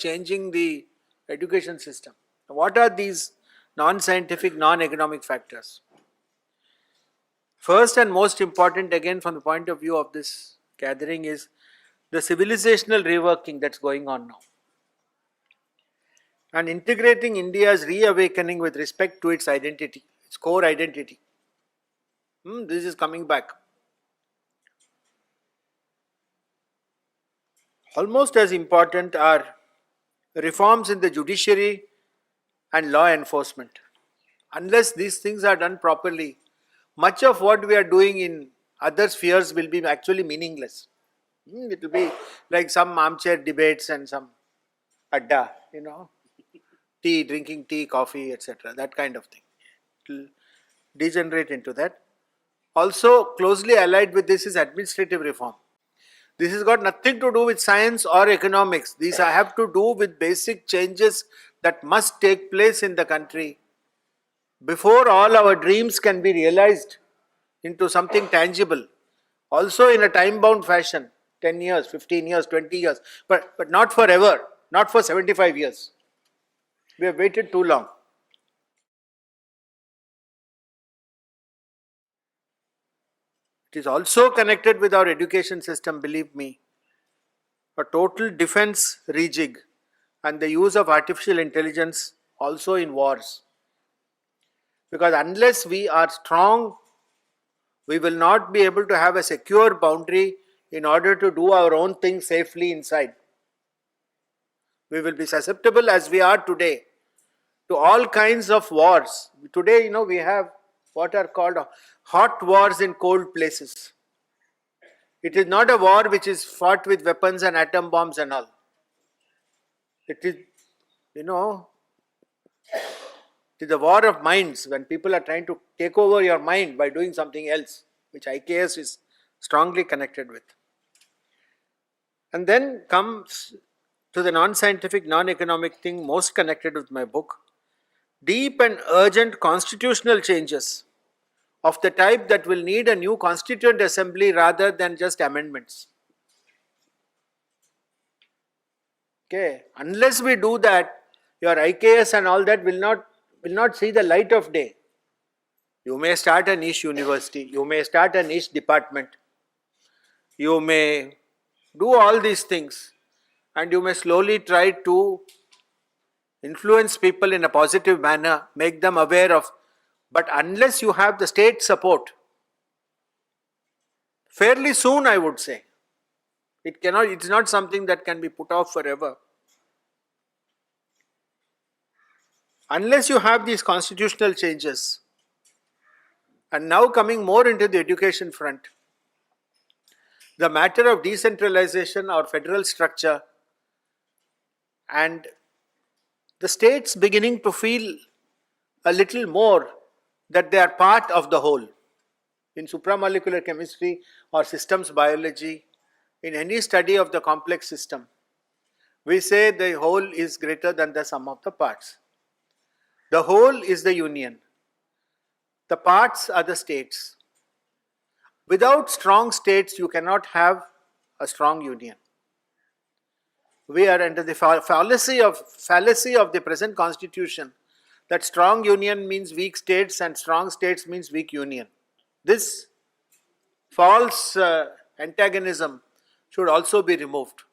changing the education system. What are these non-scientific, non-economic factors? First and most important, again from the point of view of this gathering, is the civilizational reworking that's going on now. And integrating India's reawakening with respect to its identity, its core identity. This is coming back. Almost as important are reforms in the judiciary and law enforcement. Unless these things are done properly, much of what we are doing in other spheres will be actually meaningless. It will be like some armchair debates and some adda, tea, drinking tea, coffee, etc. That kind of thing. It will degenerate into that. Also, closely allied with this is administrative reform. This has got nothing to do with science or economics. These have to do with basic changes that must take place in the country before all our dreams can be realized into something tangible. Also in a time-bound fashion, 10 years, 15 years, 20 years, but not forever, not for 75 years. We have waited too long. It is also connected with our education system, believe me. A total defense rejig and the use of artificial intelligence also in wars. Because unless we are strong, we will not be able to have a secure boundary in order to do our own thing safely inside. We will be susceptible, as we are today, to all kinds of wars. Today, we have what are called hot wars in cold places. It is not a war which is fought with weapons and atom bombs and all. It is, it is a war of minds, when people are trying to take over your mind by doing something else, which IKS is strongly connected with. And then comes to the non-scientific, non-economic thing most connected with my book: deep and urgent constitutional changes of the type that will need a new constituent assembly rather than just amendments. Okay, unless we do that, your IKS and all that will not see the light of day. You may start a niche university, you may start a niche department, you may do all these things, and you may slowly try to influence people in a positive manner, make them aware of. But unless you have the state support, fairly soon, I would say, it's not something that can be put off forever. Unless you have these constitutional changes, and now coming more into the education front, the matter of decentralization or federal structure and the states beginning to feel a little more that they are part of the whole. In supramolecular chemistry or systems biology, in any study of the complex system, we say the whole is greater than the sum of the parts. The whole is the union. The parts are the states. Without strong states, you cannot have a strong union. We are under the fallacy of the present constitution, that strong union means weak states and strong states means weak union. This false antagonism should also be removed.